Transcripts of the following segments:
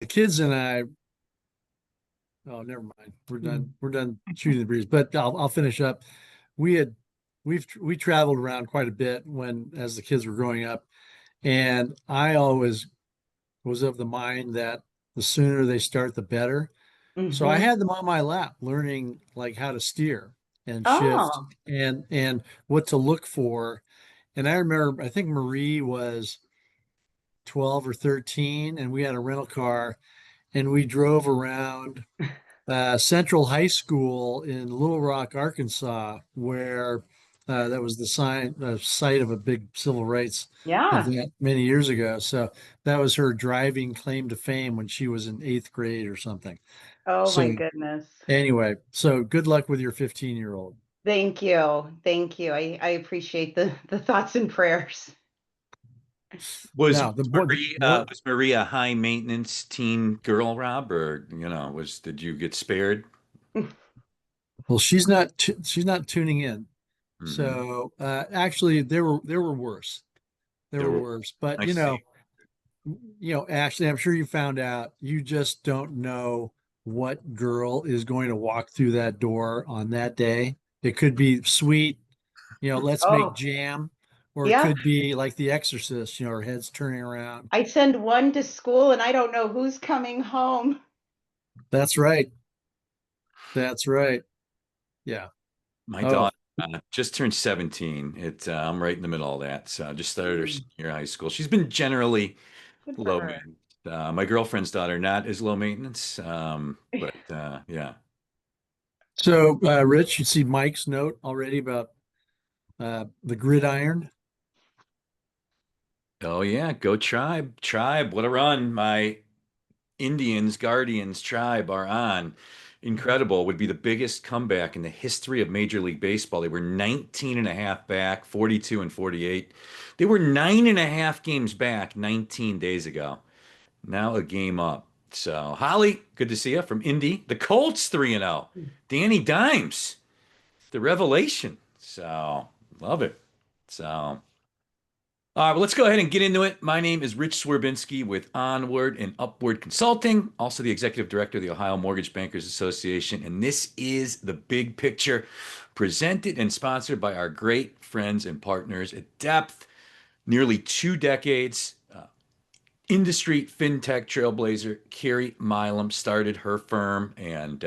kids and I, oh, never mind. We're done. Mm. We're done shooting the breeze. But I'll finish up. We had we traveled around quite a bit when as the kids were growing up, and I always was of the mind that the sooner they start, the better. So I Hmm. had them on my lap, learning like how to steer and shift Oh, and what to look for. And I remember, I think Marie was 12 or 13, and we had a rental car, and we drove around Central High School in Little Rock, Arkansas, where that was the site of a big civil rights yeah. event many years ago. So that was her driving claim to fame when she was in eighth grade or something. Oh So my goodness. anyway, so good luck with your 15-year-old. Thank you. Thank you. I appreciate the thoughts and prayers. Was Now, the Was Marie a high maintenance teen girl, Rob, or was did you get spared? well, she's not tuning in. Hmm. So actually, there were worse. There There were were, worse, but I see. Ashley, I'm sure you found out you just don't know what girl is going to walk through that door on that day. It could be sweet, let's make Oh, jam, or it yeah. could be like The Exorcist, her head's turning around. I send one to school and I don't know who's coming home. That's right. That's right. Yeah. My Oh, daughter just turned 17. I'm right in the middle of that. So I just started her Mm, senior high school. She's been generally good for low her. maintenance. My girlfriend's daughter, not as low maintenance, but yeah. so Rich, you see Mike's note already about the gridiron. Oh yeah, go tribe, tribe. What a run. My Indians, Guardians tribe are on. Incredible. Would be the biggest comeback in the history of Major League Baseball. They were 19 and a half back, 42 and 48. They were 9.5 games back 19 days ago. Now a game up. So, Holly, good to see you from Indy. The Colts 3-0. Danny Dimes, the revelation. So, love it. So, all right, well, let's go ahead and get into it. My name is Rich Swerbinski with Onward and Upward Consulting, also the executive director of the Ohio Mortgage Bankers Association. And this is the big picture presented and sponsored by our great friends and partners at Depth. Nearly 2 decades, industry fintech trailblazer Carrie Milam started her firm, and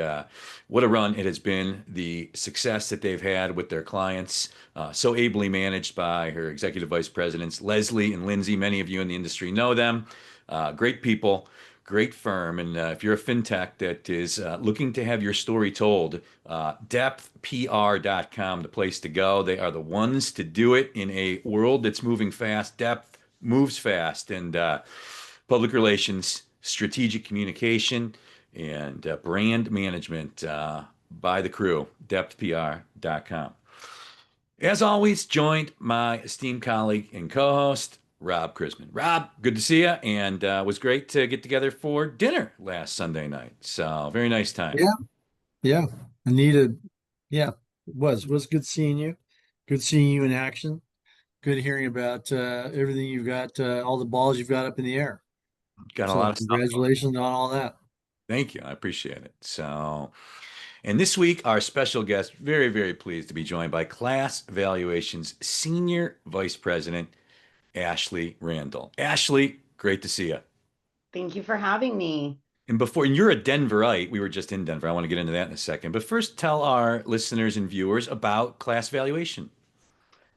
what a run it has been. The success that they've had with their clients, so ably managed by her executive vice presidents, Leslie and Lindsay. Many of you in the industry know them. Great people, great firm. And if you're a fintech that is looking to have your story told, depthpr.com, the place to go. They are the ones to do it in a world that's moving fast. Depth moves fast, and public relations, strategic communication, and brand management by the crew, depthpr.com. As always, joined my esteemed colleague and co-host, Rob Chrisman. Rob, good to see you, and was great to get together for dinner last Sunday night. So very nice time. Yeah, yeah. I needed, yeah, it was good seeing you. Good seeing you in action. Good hearing about everything you've got, all the balls you've got up in the air. Got a So lot of stuff going. congratulations on all that. Thank you. I appreciate it. So, and this week, our special guest, very, very pleased to be joined by Class Valuation's Senior Vice President, Ashlee Randall. Ashlee, great to see you. Thank you for having me. And you're a Denverite, we were just in Denver. I want to get into that in a second. But first, tell our listeners and viewers about Class Valuation.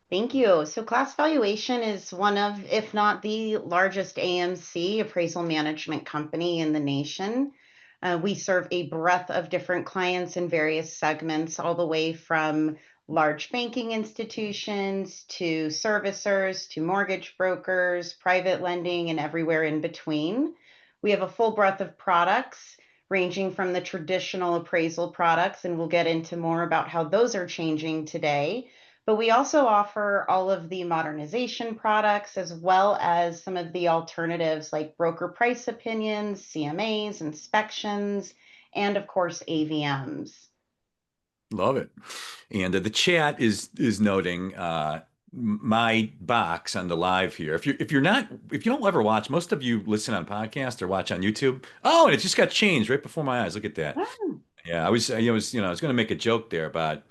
Thank you. So, Class Valuation is one of, if not the largest AMC appraisal management company in the nation. We serve a breadth of different clients in various segments, all the way from large banking institutions to servicers to mortgage brokers, private lending, and everywhere in between. We have a full breadth of products ranging from the traditional appraisal products, and we'll get into more about how those are changing today, but we also offer all of the modernization products as well as some of the alternatives like broker price opinions, CMAs, inspections, and of course, AVMs. Love it. And the chat is noting my box on the live here. If you don't ever watch, most of you listen on podcast or watch on YouTube. Oh, and it just got changed right before my eyes. Look at that. Oh. Yeah, I was going to make a joke there about,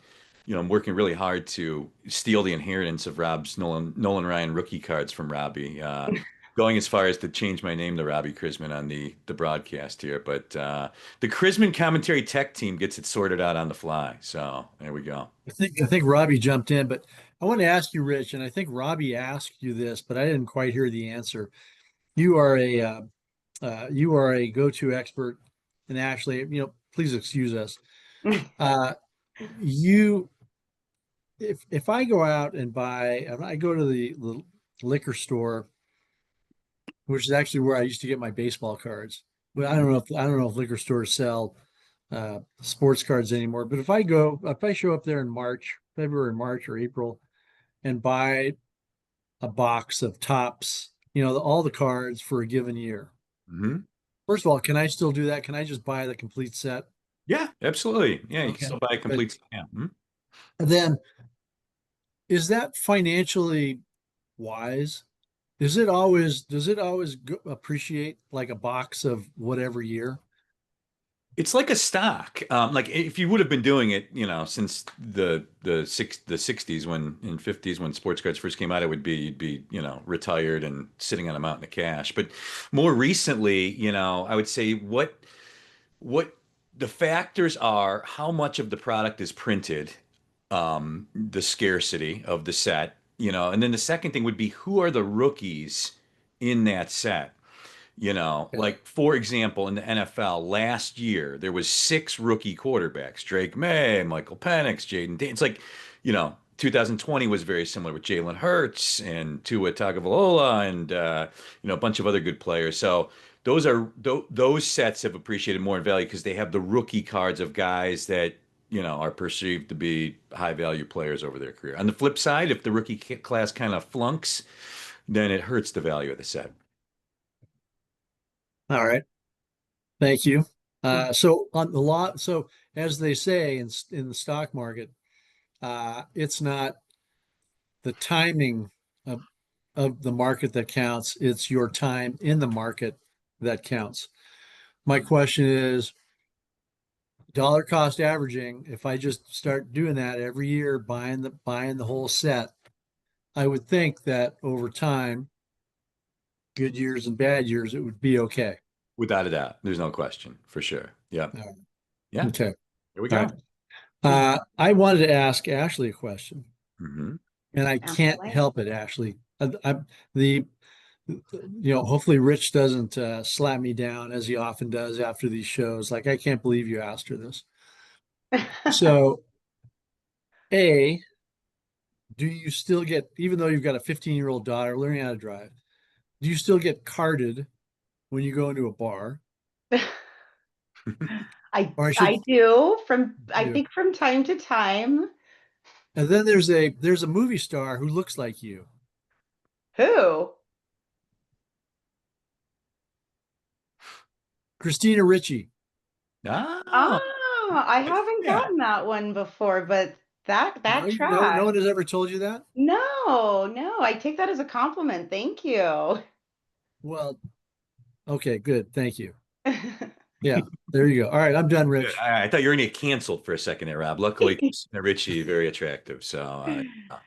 I'm working really hard to steal the inheritance of Rob's Nolan Ryan rookie cards from Robbie. Going as far as to change my name to Robbie Chrisman on the broadcast here, but the Chrisman commentary tech team gets it sorted out on the fly. So there we go. I think Robbie jumped in, but I want to ask you, Rich, and I think Robbie asked you this, but I didn't quite hear the answer. You are a go-to expert, and Ashley, please excuse us. You, if I go out and if I go to the liquor store, which is actually where I used to get my baseball cards, but I don't know if liquor stores sell sports cards anymore. But if I show up there in February, March, or April, and buy a box of tops, all the cards for a given year. Hmm. First of all, can I still do that? Can I just buy the complete set? Yeah, absolutely. Yeah, you can Okay. still buy a But complete. Yeah. Mhm. then, is that financially wise? Does it always appreciate like a box of whatever year? It's like a stock. Like if you would have been doing it, since the 60s when in 50s when sports cards first came out, it would be you'd be, retired and sitting on a mountain of cash. But more recently, I would say what the factors are how much of the product is printed, the scarcity of the set, and then the second thing would be who are the rookies in that set. Okay. Like for example, in the NFL last year, there was six rookie quarterbacks: Drake May, Michael Penix, Jaden. It's like, 2020 was very similar with Jalen Hurts and Tua Tagovailoa and a bunch of other good players. So those sets have appreciated more in value because they have the rookie cards of guys that are perceived to be high value players over their career. On the flip side, if the rookie class kind of flunks, then it hurts the value of the set. All right. Thank you. So on the lot, so as they say in the stock market, it's not the timing of, of the market that counts, it's your time in the market that counts. My question is dollar cost averaging. If I just start doing that every year, buying the whole set, I would think that over time, good years and bad years, it would be okay. Without a doubt. There's no question, for sure. Yeah. All right. Yeah. Okay. Here we All go. right. I wanted to ask Ashley a question, Hmm. and I can't Absolutely. help it, Ashley. The hopefully Rich doesn't slap me down as he often does after these shows. Like, I can't believe you asked her this. So, A, do you still get, even though you've got a 15-year-old daughter learning how to drive, do you still get carded when you go into a bar? I Or I I should do from I do. think from time to time. And then there's a movie star who looks like you, Who? Christina Ricci. Oh, Ah, I haven't yeah. gotten that one before, but that No, no track. one has ever told you that? No, no, I take that as a compliment. Thank you. Well, okay, good. Thank you. Yeah, there you go. All right, I'm done, Good. Rich. I thought you were going to get canceled for a second there, Rob. Luckily, Christina Ricci, very attractive. So,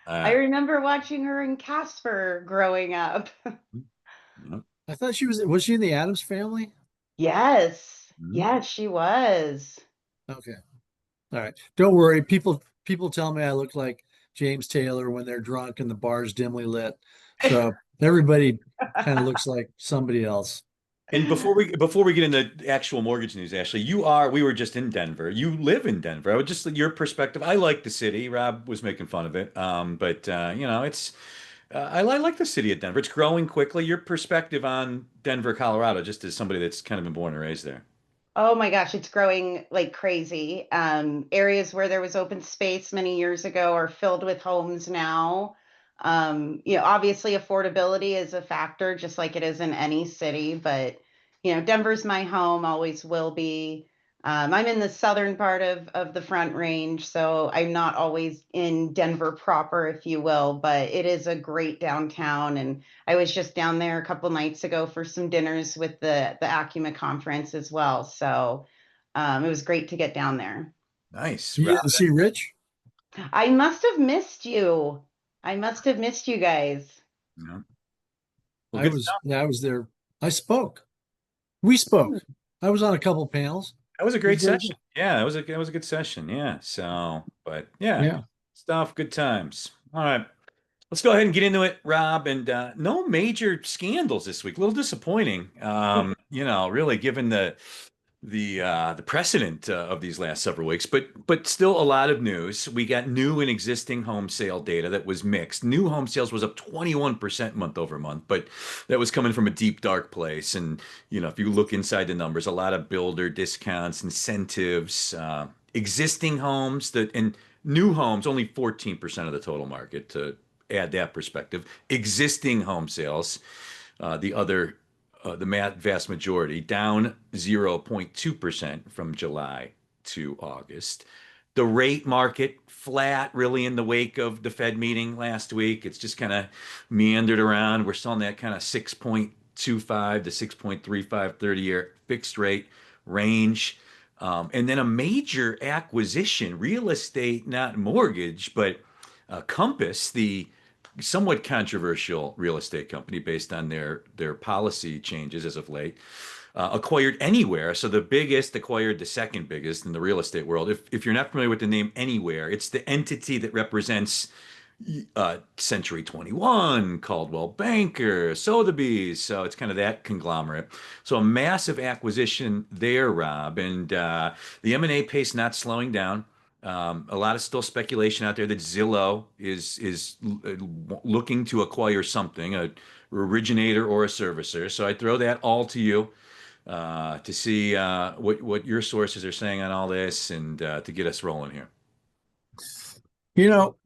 I uh, remember watching her in Casper growing up. yeah. I thought was she in the Addams family? Yes. Mhm. Yes, she was. Okay. All right. Don't worry. People tell me I look like James Taylor when they're drunk and the bar's dimly lit. So everybody kind of looks like somebody else. And before we get into actual mortgage news, Ashley, we were just in Denver. You live in Denver. I would just your perspective. I like the city. Rob was making fun of it. But it's I like the city of Denver. It's growing quickly. Your perspective on Denver, Colorado, just as somebody that's kind of been born and raised there. Oh my gosh, it's growing like crazy. Areas where there was open space many years ago are filled with homes now. Obviously affordability is a factor, just like it is in any city, but Denver's my home, always will be. I'm in the southern part of the Front Range, so I'm not always in Denver proper, if you will, but it is a great downtown. And I was just down there a couple nights ago for some dinners with the Acuma conference as well. So it was great to get down there. Nice. You Rob, didn't see Rich? I must have missed you. I must have missed you guys. you know, well, good stuff. I was there. I spoke. We spoke. I was on a couple panels. That was a It was great very good. session. Yeah, that was a good session. Yeah. So, but yeah, Yeah. stuff, good times. All right. Let's go ahead and get into it, Rob. And no major scandals this week. A little disappointing. Really given the precedent of these last several weeks, but still a lot of news. We got new and existing home sale data that was mixed. New home sales was up 21% month over month, but that was coming from a deep dark place. And if you look inside the numbers, a lot of builder discounts, incentives, existing homes and new homes, only 14% of the total market. To add that perspective, existing home sales, the vast majority, down 0.2% from July to August. The rate market flat, really, in the wake of the Fed meeting last week. It's just kind of meandered around. We're still in that kind of 6.25 to 6.35 30-year fixed rate range. And then a major acquisition, real estate, not mortgage, but Compass, the somewhat controversial real estate company based on their policy changes as of late, acquired Anywhere. So the biggest acquired the second biggest in the real estate world. If you're not familiar with the name Anywhere, it's the entity that represents Century 21, Caldwell Banker, Sotheby's. So it's kind of that conglomerate. So a massive acquisition there, Rob, and the M&A pace not slowing down. A lot of still speculation out there that Zillow is looking to acquire something, a originator or a servicer. So I throw that all to you to see what your sources are saying on all this and to get us rolling here. You know,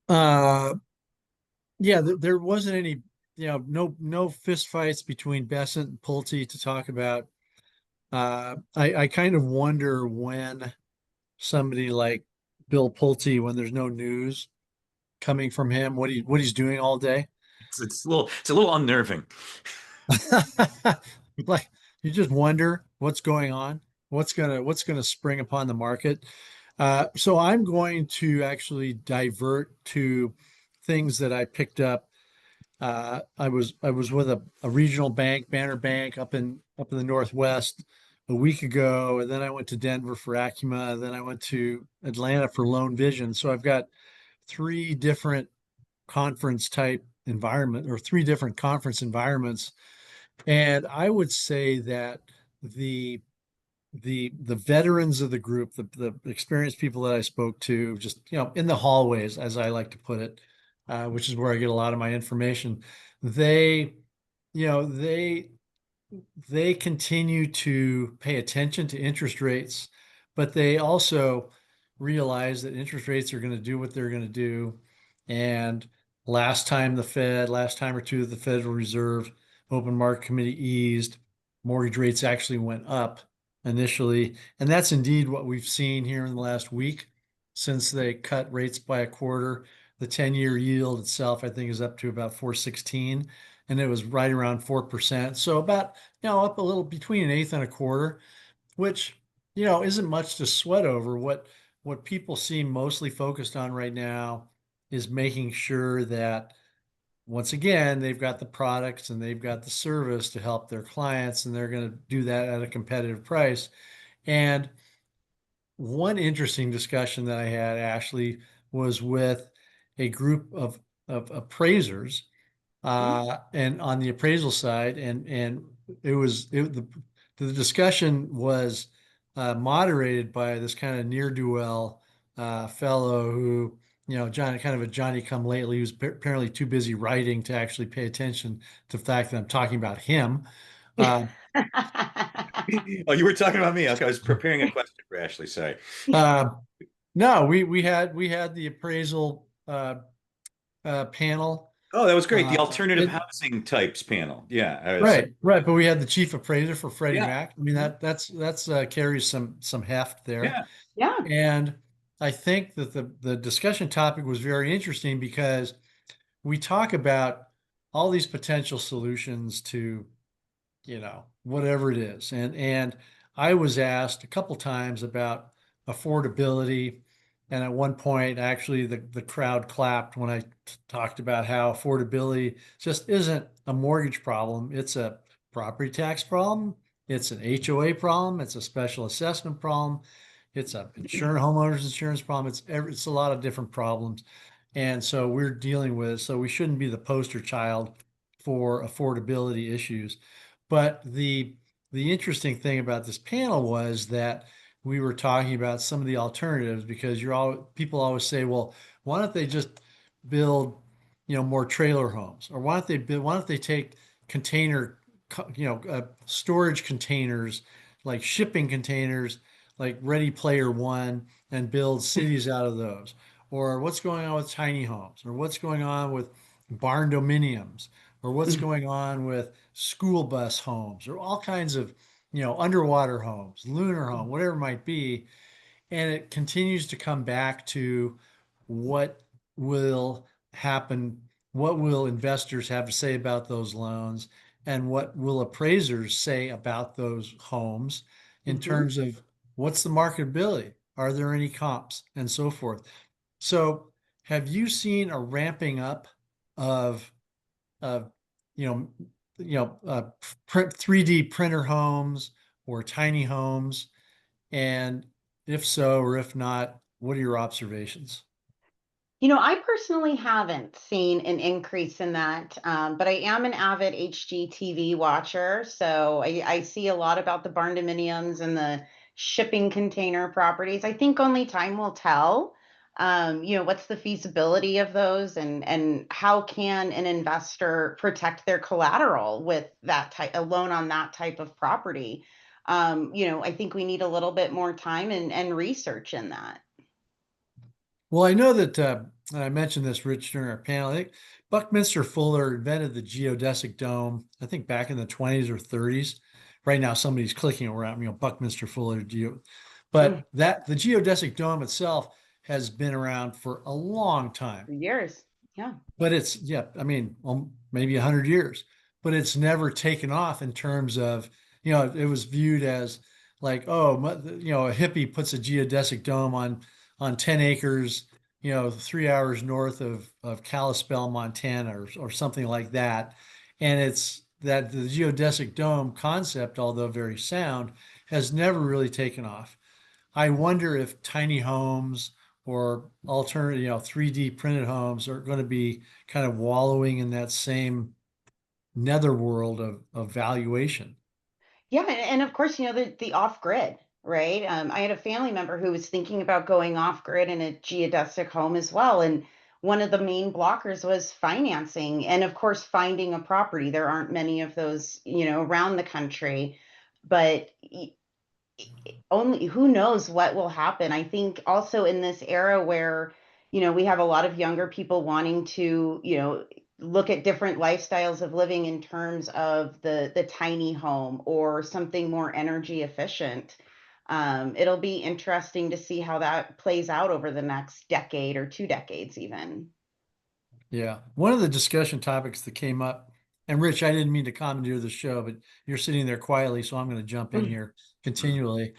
uh, yeah, there wasn't any, no fist fights between Besant and Pulte to talk about. I kind of wonder when somebody like Bill Pulte, when there's no news coming from him, what he's doing all day. It's a little unnerving. Like you just wonder what's going on, what's gonna spring upon the market. So I'm going to actually divert to things that I picked up. I was with a regional bank, Banner Bank, up in the Northwest a week ago, and then I went to Denver for Acuma, and then I went to Atlanta for Lone Vision. So I've got three different conference type environment or three different conference environments. And I would say that the the veterans of the group, the experienced people that I spoke to, just in the hallways, as I like to put it, which is where I get a lot of my information. They, you know, they continue to pay attention to interest rates, but they also realize that interest rates are going to do what they're going to do. And last time or two, the Federal Reserve Open Market Committee eased, mortgage rates actually went up initially. And that's indeed what we've seen here in the last week since they cut rates by a quarter. The 10-year yield itself, I think, is up to about 416, and it was right around 4%. So about, up a little between an eighth and a quarter, which, isn't much to sweat over. What people seem mostly focused on right now is making sure that once again, they've got the products and they've got the service to help their clients, and they're going to do that at a competitive price. And one interesting discussion that I had, Ashley, was with a group of appraisers, and on the appraisal side, and the discussion was moderated by this kind of ne'er-do-well fellow who, John, kind of a Johnny come lately, who's apparently too busy writing to actually pay attention to the fact that I'm talking about him. Uh, Oh, you were talking about me. Okay, I was preparing a question for Ashley. Sorry. no, we had the appraisal panel, Oh, that was great. The Uh, alternative it, housing types panel. Yeah, I was. right, right. But we had the chief appraiser for Freddie Yeah, Mac. I mean, that's carries some heft there. yeah. Yeah. And I think that the discussion topic was very interesting because we talk about all these potential solutions to, whatever it is. And I was asked a couple times about affordability. And at one point, actually, the crowd clapped when I talked about how affordability just isn't a mortgage problem. It's a property tax problem. It's an HOA problem. It's a special assessment problem. It's a homeowners insurance problem. It's a lot of different problems. And so we're dealing with it. So we shouldn't be the poster child for affordability issues. But the interesting thing about this panel was that we were talking about some of the alternatives because people always say, well, why don't they just build, more trailer homes, or why don't they take container, storage containers, like shipping containers, like Ready Player One, and build cities out of those, or what's going on with tiny homes, or what's going on with barn dominiums, or what's going on with school bus homes, or all kinds of, underwater homes, lunar home, whatever it might be. And it continues to come back to what will happen, what will investors have to say about those loans, and what will appraisers say about those homes in Mhm. terms of what's the marketability? Are there any comps and so forth? So, have you seen a ramping up of uh, you know, 3D printer homes or tiny homes? And if so, or if not, what are your observations? I personally haven't seen an increase in that, but I am an avid HGTV watcher. So I see a lot about the barn dominiums and the shipping container properties. I think only time will tell. What's the feasibility of those, and how can an investor protect their collateral with that type, a loan on that type of property? I think we need a little bit more time and research in that. Well, I know that, and I mentioned this, Rich, during our panel. I think Buckminster Fuller invented the geodesic dome, I think back in the 20s or 30s. Right now, somebody's clicking around, Buckminster Fuller Mm, but that the geodesic dome itself has been around for a long time. for years. Yeah. But it's, yeah, I mean, maybe 100 years, but it's never taken off in terms of, it was viewed as like, oh, a hippie puts a geodesic dome on 10 acres, 3 hours north of Kalispell, Montana, or something like that. And it's that the geodesic dome concept, although very sound, has never really taken off. I wonder if tiny homes or alternative, 3D printed homes are going to be kind of wallowing in that same netherworld of valuation. Yeah, and of course, the off grid, right? I had a family member who was thinking about going off grid in a geodesic home as well. And one of the main blockers was financing, and of course, finding a property. There aren't many of those, around the country, but only who knows what will happen. I think also in this era where, we have a lot of younger people wanting to, look at different lifestyles of living in terms of the tiny home or something more energy efficient. It'll be interesting to see how that plays out over the next decade or 2 decades, even. Yeah. One of the discussion topics that came up, and Rich, I didn't mean to commandeer the show, but you're sitting there quietly, so I'm going to jump in here continually,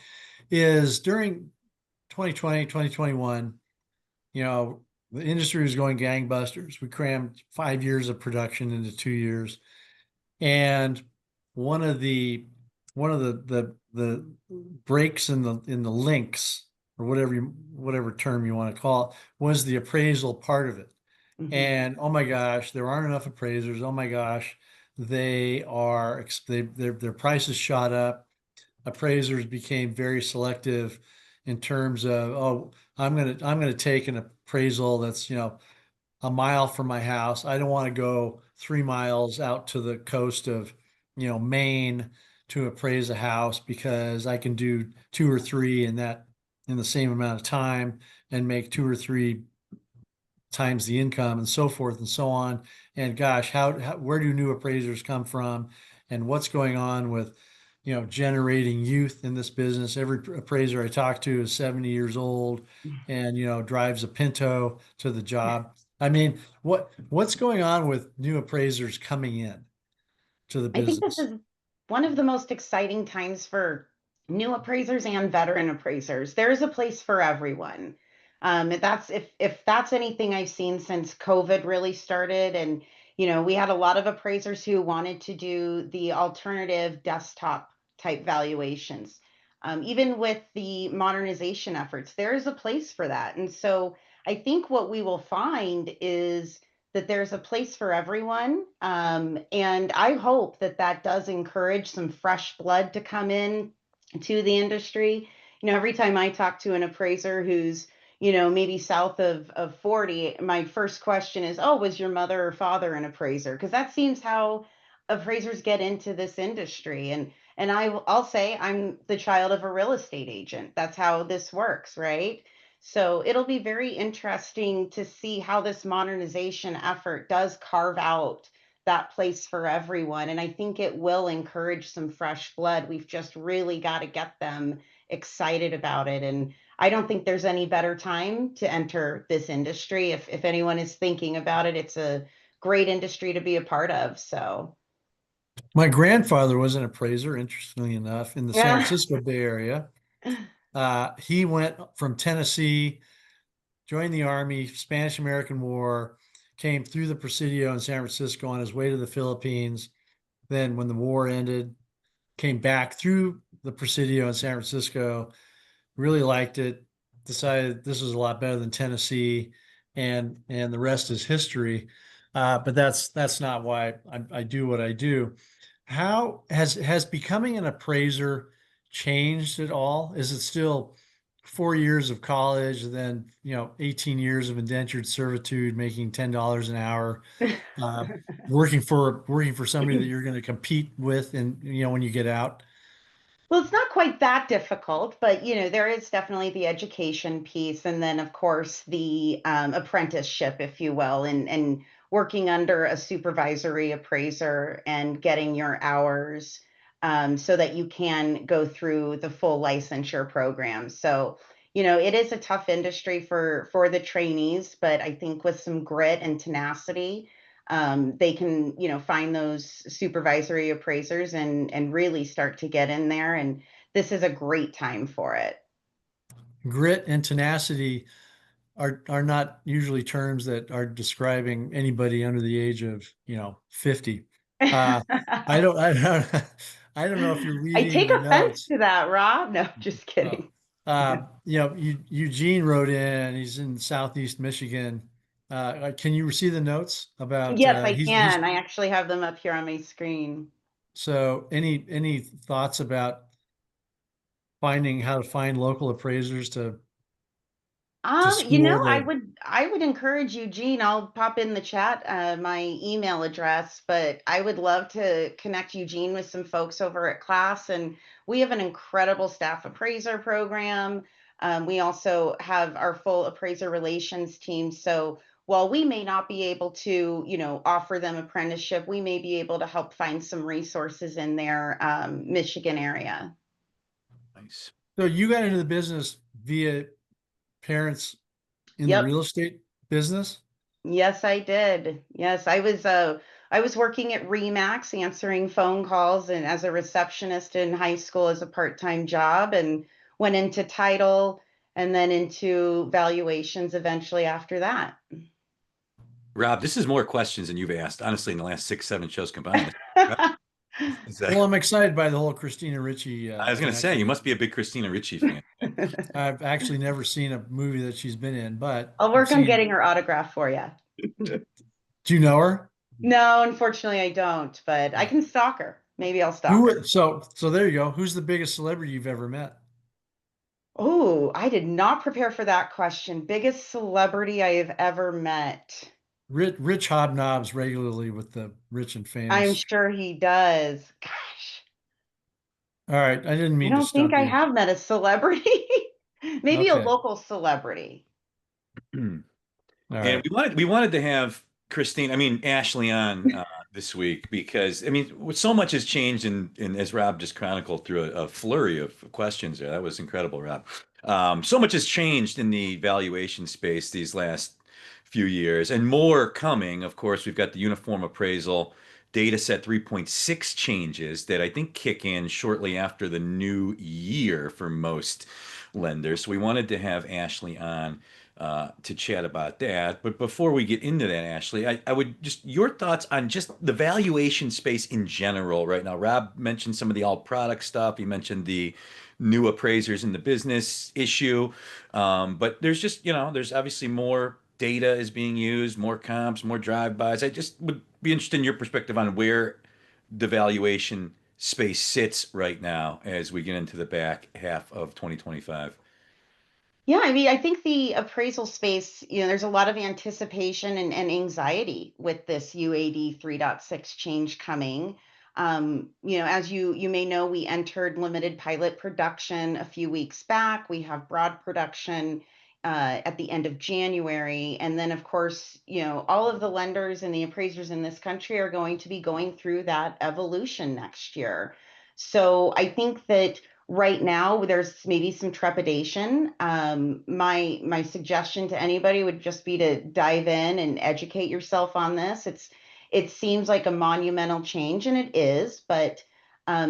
is during 2020, 2021, the industry was going gangbusters. We crammed 5 years of production into 2 years. And one of the one of the breaks in the links, or whatever term you want to call it, was the appraisal part of it. Mhm. And oh my gosh, there aren't enough appraisers. Oh my gosh, their prices shot up. Appraisers became very selective in terms of, oh, I'm gonna take an appraisal that's, a mile from my house. I don't want to go 3 miles out to the coast of, Maine to appraise a house because I can do two or three in the same amount of time and make two or three times the income and so forth and so on. And gosh, where do new appraisers come from, and what's going on with, generating youth in this business? Every appraiser I talk to is 70 years old and, drives a Pinto to the job. I mean, what's going on with new appraisers coming in to the I think this business? is one of the most exciting times for new appraisers and veteran appraisers. There's a place for everyone. If that's anything I've seen since COVID really started, and we had a lot of appraisers who wanted to do the alternative desktop type valuations. Even with the modernization efforts, there is a place for that. And so I think what we will find is that there's a place for everyone. And I hope that that does encourage some fresh blood to come in to the industry. Every time I talk to an appraiser who's, maybe south of 40, my first question is, oh, was your mother or father an appraiser? Because that seems how appraisers get into this industry. And I'll say I'm the child of a real estate agent. That's how this works, right? So it'll be very interesting to see how this modernization effort does carve out that place for everyone. And I think it will encourage some fresh blood. We've just really got to get them excited about it. And I don't think there's any better time to enter this industry. If anyone is thinking about it, it's a great industry to be a part of. So, My grandfather was an appraiser, interestingly enough, in the San yeah. Francisco Bay Area. He went from Tennessee, joined the Army, Spanish American War, came through the Presidio in San Francisco on his way to the Philippines. Then, when the war ended, came back through the Presidio in San Francisco, really liked it, decided this was a lot better than Tennessee, and the rest is history. But that's not why I do what I do. How has becoming an appraiser changed at all? Is it still 4 years of college, and then 18 years of indentured servitude, making $10 an hour, uh, working for somebody that you're going to compete with, and when you get out? Well, it's not quite that difficult, but there is definitely the education piece, and then of course the apprenticeship, if you will, and working under a supervisory appraiser and getting your hours so that you can go through the full licensure program. So, it is a tough industry for the trainees, but I think with some grit and tenacity they can, find those supervisory appraisers and really start to get in there. And this is a great time for it. Grit and tenacity are not usually terms that are describing anybody under the age of 50. Uh, I don't I don't I don't know if you're I reading take the offense notes. to that, Rob. No, just Oh. kidding. Eugene wrote in. He's in Southeast Michigan. Can you see the notes about Yes, I he's can. I actually have them up here on my screen. so any thoughts about finding how to find local appraisers to school the I would encourage Eugene. I'll pop in the chat my email address, but I would love to connect Eugene with some folks over at Class. And we have an incredible staff appraiser program. We also have our full appraiser relations team. So while we may not be able to, offer them apprenticeship, we may be able to help find some resources in their Michigan area. Nice. so you got into the business via parents in the Yep. real estate business? Yes, I did. Yes, I was working at Remax answering phone calls and as a receptionist in high school as a part-time job and went into title and then into valuations eventually after that. Rob, this is more questions than you've asked, honestly, in the last 6, 7 shows combined. Well, I'm excited by the whole Christina Ricci I was going to say, you connection. must be a big Christina Ricci fan. I've actually never seen a movie that she's been in, but I'll I've work on seen. getting her autograph for you. Do you know her? No, unfortunately I don't, but I Uh, can stalk her. Maybe I'll stalk her. so there you go. Who's the biggest celebrity you've ever met? Oh, I did not prepare for that question. Biggest celebrity I have ever met. Rich hobnobs regularly with the rich and I'm famous. sure he does. Gosh, All right, I didn't I mean to don't think stump I you. have met a celebrity. Maybe a Okay. local celebrity. All And right. we wanted to have Ashlee on this week because so much has changed in as Rob just chronicled through a flurry of questions there. That was incredible, Rob. So much has changed in the valuation space these last few years, and more coming. Of course, we've got the uniform appraisal data set 3.6 changes that I think kick in shortly after the new year for most lenders. So we wanted to have Ashlee on to chat about that. But before we get into that, Ashlee, I would just your thoughts on just the valuation space in general right now. Rob mentioned some of the all product stuff. He mentioned the new appraisers in the business issue. But there's just, there's obviously more data is being used, more comps, more drive-bys. I just would be interested in your perspective on where the valuation space sits right now as we get into the back half of 2025. Yeah, I mean, I think the appraisal space, there's a lot of anticipation and anxiety with this UAD 3.6 change coming. As you may know, we entered limited pilot production a few weeks back. We have broad production at the end of January. And then, of course, all of the lenders and the appraisers in this country are going to be going through that evolution next year. So I think that right now there's maybe some trepidation. My suggestion to anybody would just be to dive in and educate yourself on this. It seems like a monumental change, and it is, but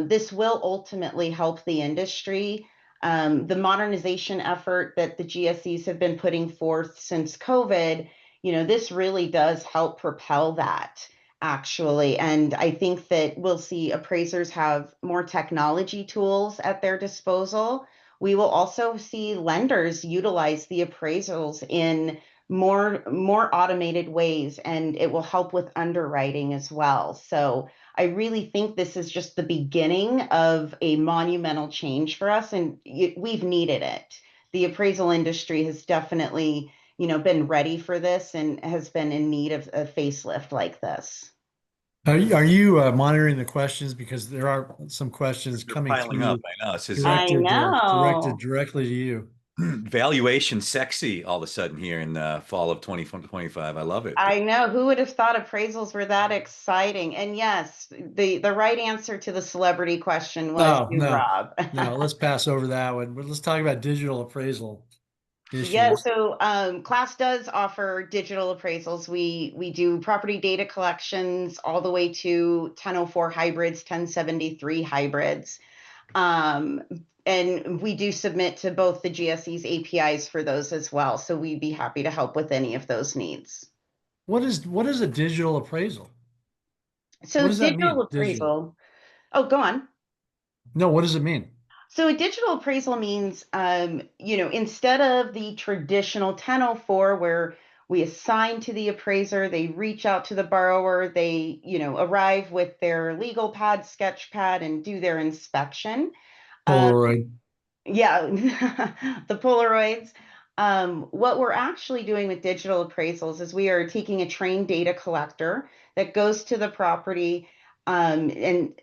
this will ultimately help the industry. The modernization effort that the GSEs have been putting forth since COVID, this really does help propel that, actually. And I think that we'll see appraisers have more technology tools at their disposal. We will also see lenders utilize the appraisals in more automated ways, and it will help with underwriting as well. So I really think this is just the beginning of a monumental change for us, and we've needed it. The appraisal industry has definitely, been ready for this and has been in need of a facelift like this. Are you monitoring the questions? Because there are some questions They're coming piling up. through I know. It says I directed know. directly to you. valuation sexy all of a sudden here in the fall of 2025. I love it. I know. Who would have thought appraisals were that exciting? And yes, the right answer to the celebrity question was Oh, you, no, Rob. no, let's pass over that one. But let's talk about digital appraisal Yeah, issues. so Class does offer digital appraisals. We do property data collections all the way to 1004 hybrids, 1073 hybrids. Um, and we do submit to both the GSEs APIs for those as well. So we'd be happy to help with any of those needs. What is a digital appraisal? What So does that digital mean? Digital. appraisal. Oh, go on. No, what does it mean? So a digital appraisal means, instead of the traditional 1004 where we assign to the appraiser, they reach out to the borrower, they, arrive with their legal pad, sketch pad, and do their inspection. Uh, Polaroid. yeah, the Polaroids. What we're actually doing with digital appraisals is we are taking a trained data collector that goes to the property, and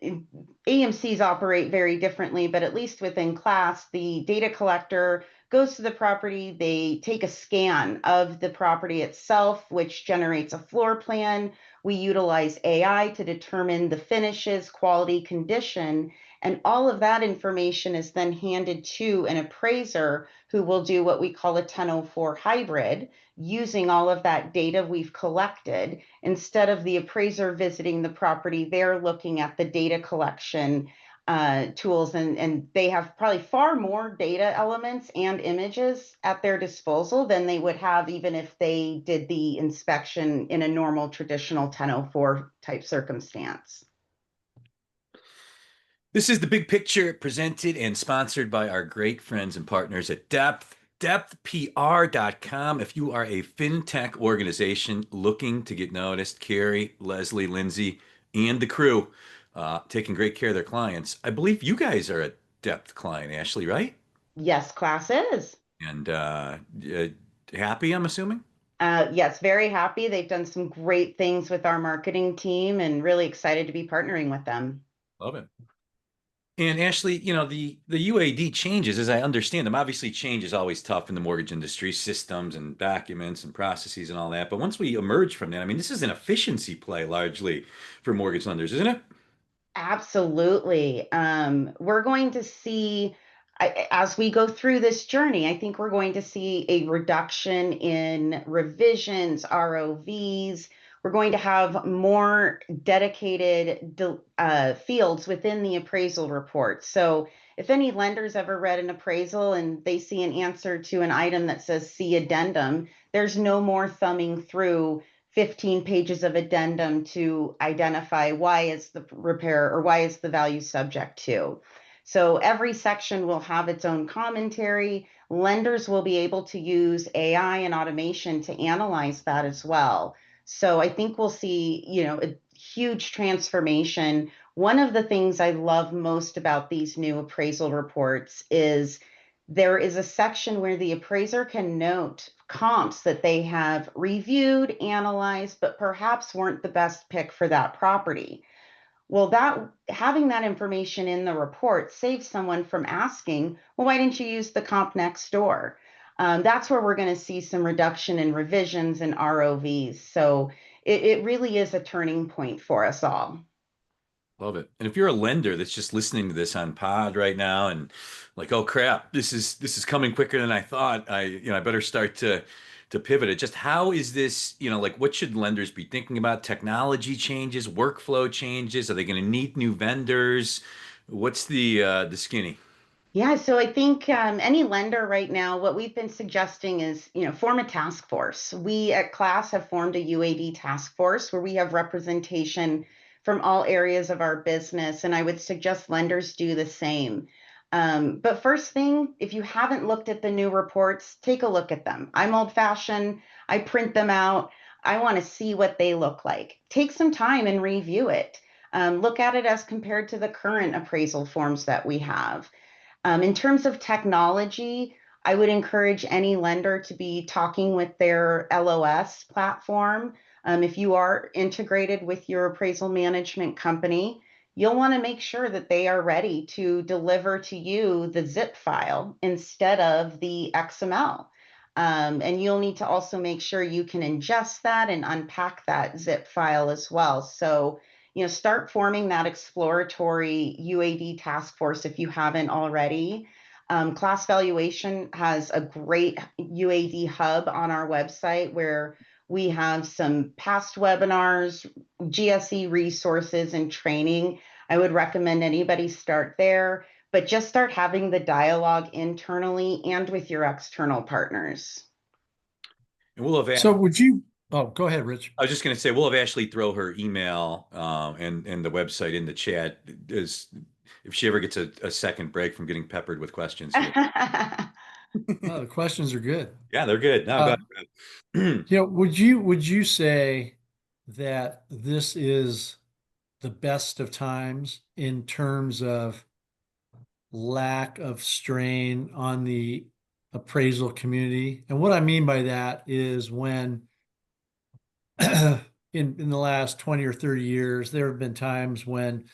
AMCs operate very differently, but at least within Class, the data collector goes to the property. They take a scan of the property itself, which generates a floor plan. We utilize AI to determine the finishes, quality, condition, and all of that information is then handed to an appraiser who will do what we call a 1004 hybrid using all of that data we've collected. Instead of the appraiser visiting the property, they're looking at the data collection tools, and they have probably far more data elements and images at their disposal than they would have even if they did the inspection in a normal traditional 1004 type circumstance. This is the big picture presented and sponsored by our great friends and partners at Depth, depthpr.com. If you are a fintech organization looking to get noticed, Carrie, Leslie, Lindsay, and the crew taking great care of their clients. I believe you guys are a Depth client, Ashlee, right? Yes, Class is. And happy, I'm assuming? Yes, very happy. They've done some great things with our marketing team and really excited to be partnering with them. Love it. And Ashley, the UAD changes, as I understand them. Obviously, change is always tough in the mortgage industry, systems and documents and processes and all that. But once we emerge from that, I mean, this is an efficiency play largely for mortgage lenders, isn't it? Absolutely. We're going to see, as we go through this journey, I think we're going to see a reduction in revisions, ROVs. We're going to have more dedicated fields within the appraisal report. So if any lenders ever read an appraisal and they see an answer to an item that says see addendum, there's no more thumbing through 15 pages of addendum to identify why is the repair or why is the value subject to. So every section will have its own commentary. Lenders will be able to use AI and automation to analyze that as well. So I think we'll see, a huge transformation. One of the things I love most about these new appraisal reports is there is a section where the appraiser can note comps that they have reviewed, analyzed, but perhaps weren't the best pick for that property. Well, that having that information in the report saves someone from asking, well, why didn't you use the comp next door? That's where we're going to see some reduction in revisions and ROVs. So it really is a turning point for us all. Love it. And if you're a lender that's just listening to this on pod right now and like, oh crap, this is coming quicker than I thought. I better start to pivot it. Just how is this, like what should lenders be thinking about? Technology changes, workflow changes? Are they going to need new vendors? What's the skinny? Yeah, so I think any lender right now, what we've been suggesting is, form a task force. We at Class have formed a UAD task force where we have representation from all areas of our business, and I would suggest lenders do the same. But first thing, if you haven't looked at the new reports, take a look at them. I'm old-fashioned. I print them out. I want to see what they look like. Take some time and review it. Look at it as compared to the current appraisal forms that we have. In terms of technology, I would encourage any lender to be talking with their LOS platform. If you are integrated with your appraisal management company, you'll want to make sure that they are ready to deliver to you the zip file instead of the XML. And you'll need to also make sure you can ingest that and unpack that zip file as well. So start forming that exploratory UAD task force if you haven't already. Class Valuation has a great UAD hub on our website where we have some past webinars, GSE resources, and training. I would recommend anybody start there, but just start having the dialogue internally and with your external partners. And we'll have So would you, oh, go ahead, Rich. I was just going to say we'll have Ashley throw her email and the website in the chat as if she ever gets a second break from getting peppered with questions here. Oh, the questions are good. Yeah, they're good. No, go ahead. Would you say that this is the best of times in terms of lack of strain on the appraisal community? And what I mean by that is when in the last 20 or 30 years, there have been times when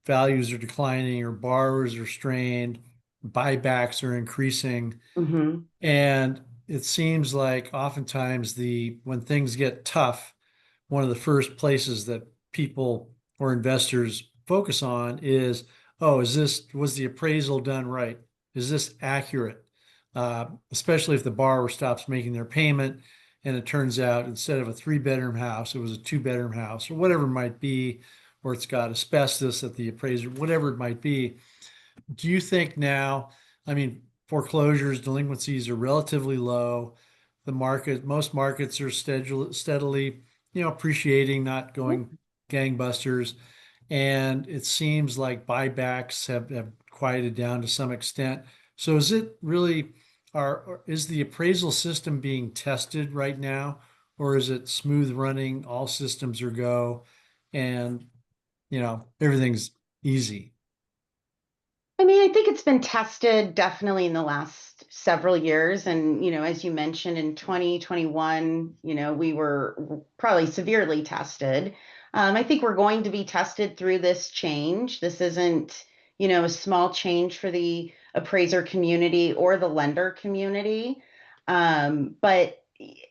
values are declining or borrowers are strained, buybacks are increasing. Mhm. And it seems like oftentimes when things get tough, one of the first places that people or investors focus on is, oh, was the appraisal done right? Is this accurate? Especially if the borrower stops making their payment and it turns out instead of a 3-bedroom house, it was a 2-bedroom house or whatever it might be, or it's got asbestos at the appraiser, whatever it might be. Do you think now, I mean, foreclosures, delinquencies are relatively low. Most markets are steadily, appreciating, not going gangbusters. And it seems like buybacks have quieted down to some extent. So is it really, is the appraisal system being tested right now, or is it smooth running, all systems are go, and, everything's easy? I mean, I think it's been tested definitely in the last several years. And, as you mentioned in 2021, we were probably severely tested. I think we're going to be tested through this change. This isn't, a small change for the appraiser community or the lender community. But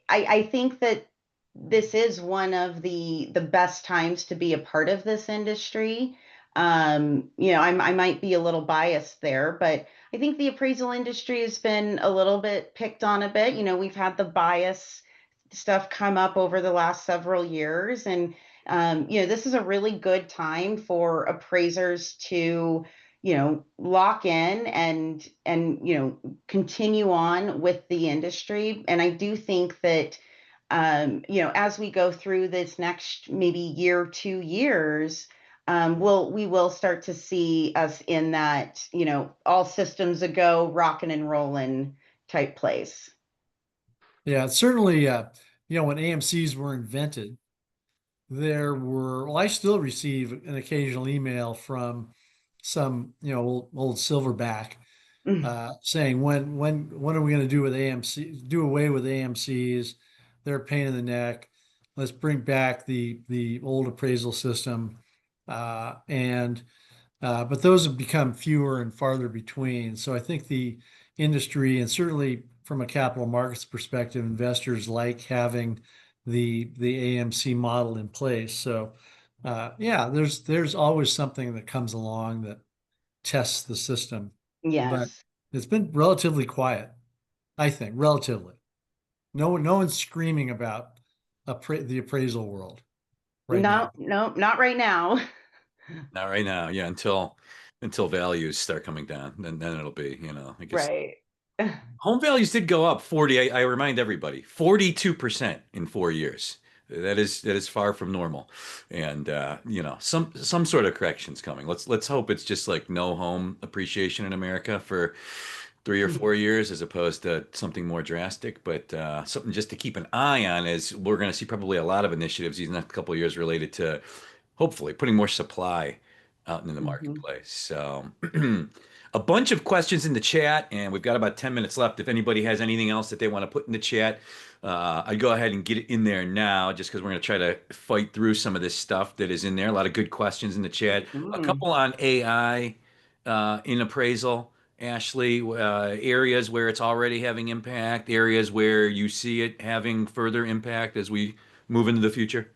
I think that this is one of the best times to be a part of this industry. I might be a little biased there, but I think the appraisal industry has been a little bit picked on a bit. We've had the bias stuff come up over the last several years, and this is a really good time for appraisers to lock in and continue on with the industry. And I do think that as we go through this next maybe year, 2 years, we will start to see us in that, all systems a go, rocking and rolling type place. Yeah, certainly, when AMCs were invented, well, I still receive an occasional email from some, old silverback Mm. saying when are we going to do away with AMCs? They're a pain in the neck. Let's bring back the old appraisal system. And but those have become fewer and farther between. So I think the industry, and certainly from a capital markets perspective, investors like having the AMC model in place. So yeah, there's always something that comes along that tests the system, but Yes. it's been relatively quiet, I think, relatively. No one's screaming about the appraisal world right No, now. no, not right now. Not right now. Yeah, until values start coming down, then it'll be, I guess Right. home values did go up 40. I remind everybody, 42% in 4 years. That is far from normal. And some sort of correction's coming. Let's hope it's just like no home appreciation in America for 3 or 4 years as opposed to something more drastic. But something just to keep an eye on is we're going to see probably a lot of initiatives these next couple of years related to hopefully putting more supply out into the Mhm. marketplace. So a bunch of questions in the chat, and we've got about 10 minutes left. If anybody has anything else that they want to put in the chat, I'd go ahead and get it in there now, just because we're going to try to fight through some of this stuff that is in there. A lot of good questions in the chat. A Mm. couple on AI in appraisal. Ashley, areas where it's already having impact, areas where you see it having further impact as we move into the future.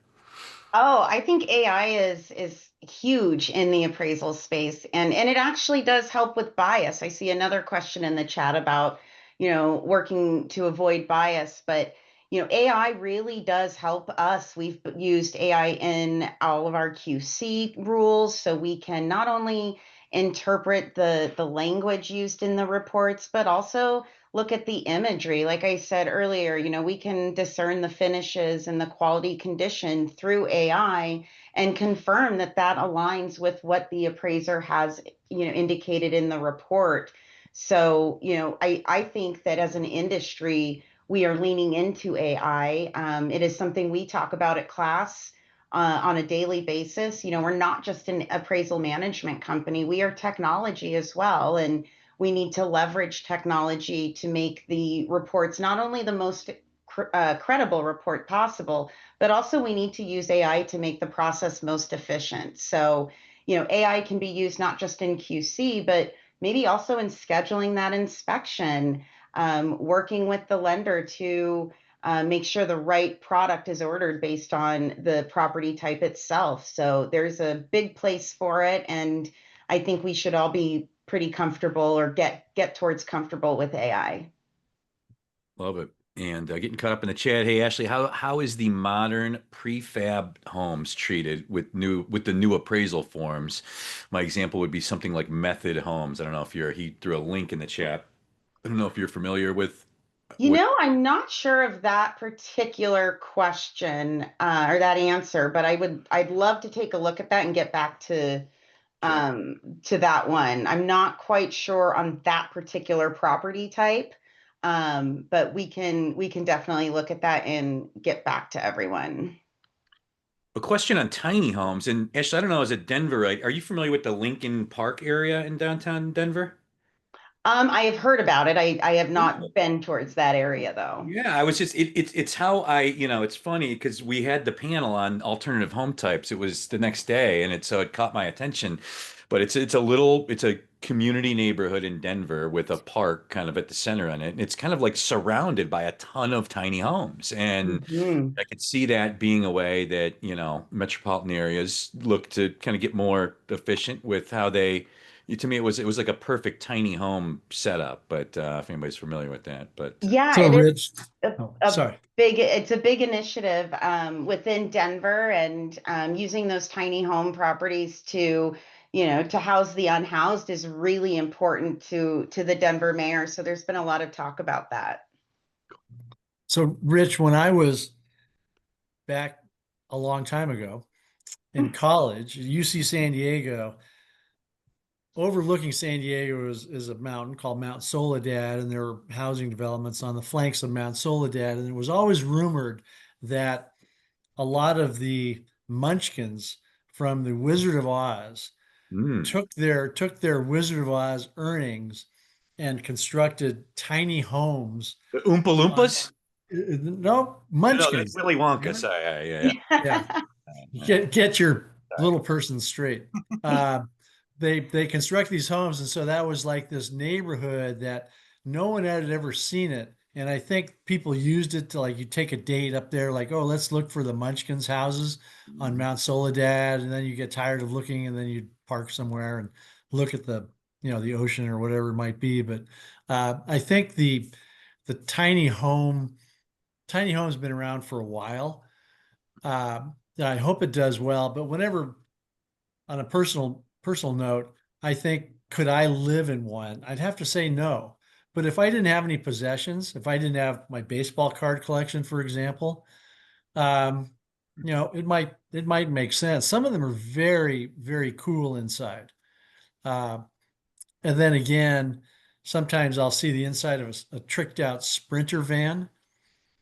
Oh, I think AI is huge in the appraisal space, and it actually does help with bias. I see another question in the chat about, working to avoid bias, but AI really does help us. We've used AI in all of our QC rules, so we can not only interpret the language used in the reports, but also look at the imagery. Like I said earlier, we can discern the finishes and the quality condition through AI and confirm that that aligns with what the appraiser has, indicated in the report. So, I think that as an industry, we are leaning into AI. It is something we talk about at class. On a daily basis. We're not just an appraisal management company, we are technology as well. And we need to leverage technology to make the reports not only the most credible report possible, but also we need to use AI to make the process most efficient. So, AI can be used not just in QC, but maybe also in scheduling that inspection, working with the lender to make sure the right product is ordered based on the property type itself. So there's a big place for it, and I think we should all be pretty comfortable or get towards comfortable with AI. Love it. And getting caught up in the chat. Hey, Ashley, how is the modern prefab homes treated with the new appraisal forms? My example would be something like method homes. I don't know if he threw a link in the chat. I don't know if you're familiar with I'm not sure of that particular question or that answer, but I'd love to take a look at that and get back okay. to that one. I'm not quite sure on that particular property type, but we can definitely look at that and get back to everyone. A question on tiny homes. And Ashley, I don't know, as a Denverite, are you familiar with the Lincoln Park area in downtown Denver? I have heard about it. I have not been towards that area though. Yeah, I was just it's how it's funny because we had the panel on alternative home types. It was the next day, and so it caught my attention. but it's a community neighborhood in Denver with a park kind of at the center on it. And it's kind of like surrounded by a ton of tiny homes. And Mhm. I could see that being a way that, metropolitan areas look to kind of get more efficient with how they, to me, it was like a perfect tiny home setup. But if anybody's familiar with that, but Yeah, So it is Rich, oh, a sorry. it's a big initiative within Denver, and using those tiny home properties to, to house the unhoused is really important to the Denver mayor. So there's been a lot of talk about that. So Rich, when I was back a long time ago in college at UC San Diego, overlooking San Diego is a mountain called Mount Soledad, and there were housing developments on the flanks of Mount Soledad. And it was always rumored that a lot of the munchkins from the Wizard of Oz mm, took their Wizard of Oz earnings and constructed tiny homes the Oompa on Loompas? no No, that's munchkins. Willy Wonka. Remember? Sorry, yeah, Yeah. yeah. Get your Sorry. little person straight. Uh, they construct these homes, and so that was like this neighborhood that no one had ever seen it. And I think people used it to, like, you take a date up there, like, oh, let's look for the Munchkins houses on Mount Soledad, and then you get tired of looking, and then you park somewhere and look at the ocean or whatever it might be. But I think the tiny home's been around for a while. I hope it does well, but whenever, on a personal note, I think, could I live in one? I'd have to say no. But if I didn't have any possessions, if I didn't have my baseball card collection, for example, um, it might make sense. Some of them are very, very cool inside. Uh, and then again, sometimes I'll see the inside of a tricked out Sprinter van.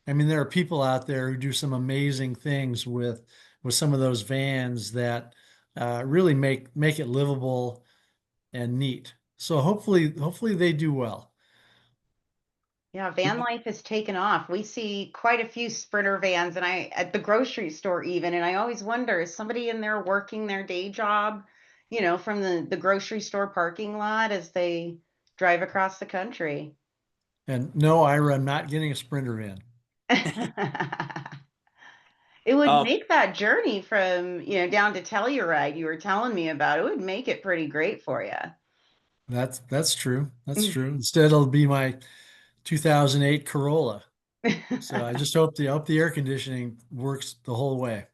I mean, there are people out there who do some amazing things with some of those vans that really make it livable and neat. So hopefully they do well. Yeah, van life has taken off. We see quite a few Sprinter vans, and I at the grocery store even, and I always wonder, is somebody in there working their day job, from the grocery store parking lot as they drive across the country? And no, Ira, I'm not getting a Sprinter van. It would Um, make that journey from, down to Telluride you were telling me about. It would make it pretty great for you. That's true. That's true. Instead, it'll be my 2008 Corolla. So I hope the air conditioning works the whole way.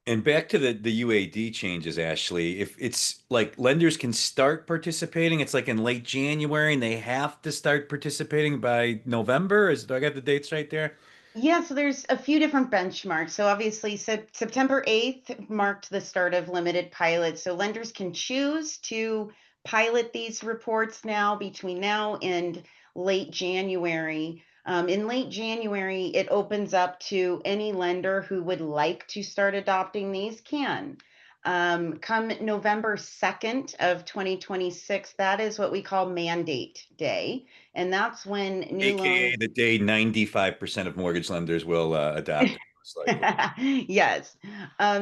and back to the UAD changes, Ashley. If it's like lenders can start participating, it's like in late January, and they have to start participating by November. Do I got the dates right there? Yeah, so there's a few different benchmarks. So obviously, September 8th marked the start of limited pilots. So lenders can choose to pilot these reports now between now and late January. In late January, it opens up to any lender who would like to start adopting these can. Come November 2nd of 2026, that is what we call mandate day. And that's when new AKA loans. the day 95% of mortgage lenders will adopt it, most likely. Yes.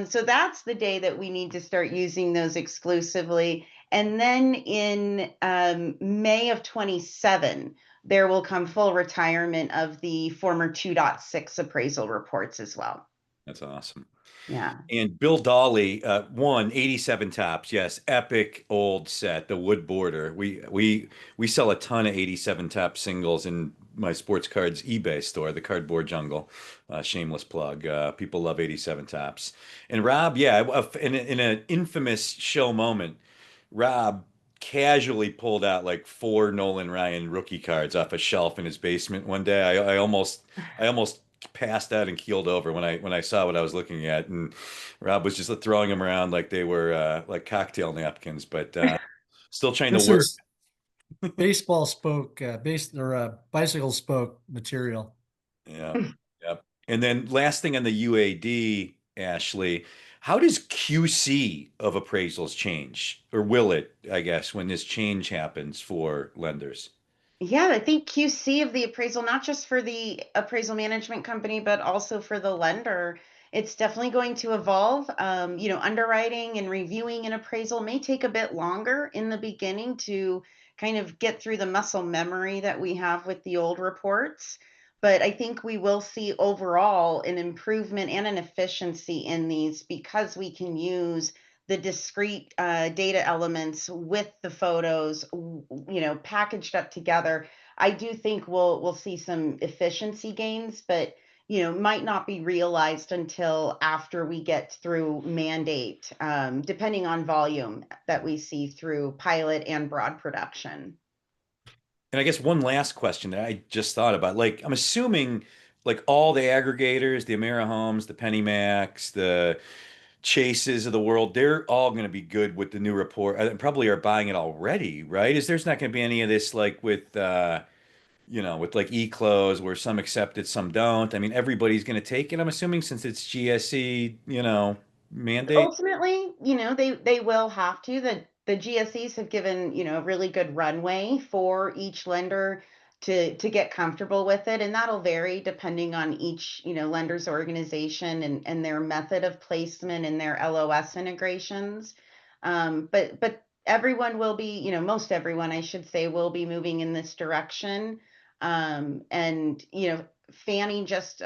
So that's the day that we need to start using those exclusively. And then in May of 27, there will come full retirement of the former 2.6 appraisal reports as well. That's awesome. Yeah. And Bill Dolly, 87 tops. Yes, epic old set, the wood border. We sell a ton of 87 top singles in my sports cards eBay store, the Cardboard Jungle. Shameless plug. People love 87 tops. And Rob, yeah, in an infamous show moment, Rob casually pulled out like four Nolan Ryan rookie cards off a shelf in his basement one day. I almost passed out and keeled over when I saw what I was looking at, and Rob was just throwing them around like they were like cocktail napkins, but still trying to This work. is baseball spoke, bicycle spoke material. Yeah, yeah. And then last thing on the UAD, Ashley, how does QC of appraisals change, or will it, I guess, when this change happens for lenders? Yeah, I think QC of the appraisal, not just for the appraisal management company, but also for the lender, it's definitely going to evolve. Underwriting and reviewing an appraisal may take a bit longer in the beginning to kind of get through the muscle memory that we have with the old reports. But I think we will see overall an improvement and an efficiency in these because we can use the discrete data elements with the photos, packaged up together. I do think we'll see some efficiency gains, but might not be realized until after we get through mandate, depending on volume that we see through pilot and broad production. And I guess one last question that I just thought about, like I'm assuming like all the aggregators, the AmeriHomes, the PennyMacs, the Chases of the world, they're all going to be good with the new report and probably are buying it already, right? There's not going to be any of this like with with like e-close where some accept it, some don't. I mean, everybody's going to take it, I'm assuming, since it's GSE, mandate. Ultimately, they will have to. The GSEs have given, a really good runway for each lender to get comfortable with it, and that'll vary depending on each, lender's organization and their method of placement and their LOS integrations. But everyone will be, most everyone, I should say, will be moving in this direction. And Fannie just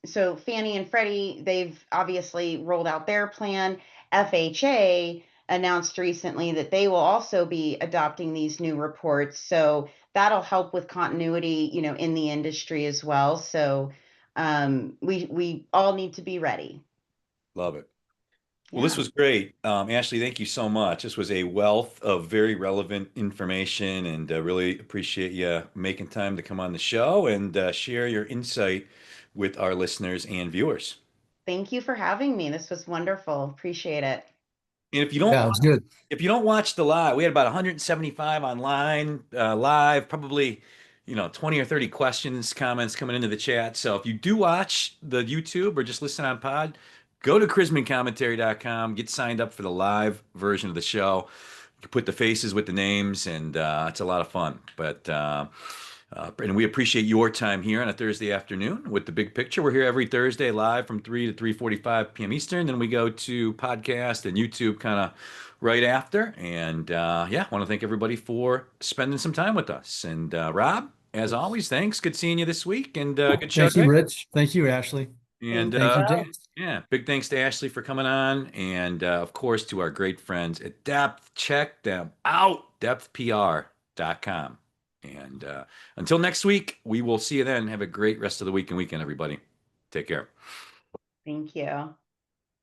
so Fannie and Freddie, they've obviously rolled out their plan. FHA announced recently that they will also be adopting these new reports. So that'll help with continuity, in the industry as well. So we all need to be ready. Love it. Well, this Yeah. was great. Ashley, thank you so much. This was a wealth of very relevant information, and really appreciate you making time to come on the show and share your insight with our listeners and viewers. Thank you for having me. This was wonderful. Appreciate it. And Yeah, it was good. if you don't watch the live, we had about 175 online live, probably 20 or 30 questions, comments coming into the chat. So if you do watch the YouTube or just listen on pod, go to chrismancommentary.com, get signed up for the live version of the show. You can put the faces with the names, and it's a lot of fun. And we appreciate your time here on a Thursday afternoon with the big picture. We're here every Thursday live from 3 to 3:45 p.m. Eastern. Then we go to podcast and YouTube kind of right after. And yeah, want to thank everybody for spending some time with us. And Rob, as always, thanks. Good seeing you this week, and good show Thank you, today. Rich. Thank you, Ashley. And Thank you Thank you, both. James. yeah, big thanks to Ashley for coming on. And of course, to our great friends at Depth. Check them out, depthpr.com. And until next week, we will see you then. Have a great rest of the week and weekend, everybody. Take care. Thank you.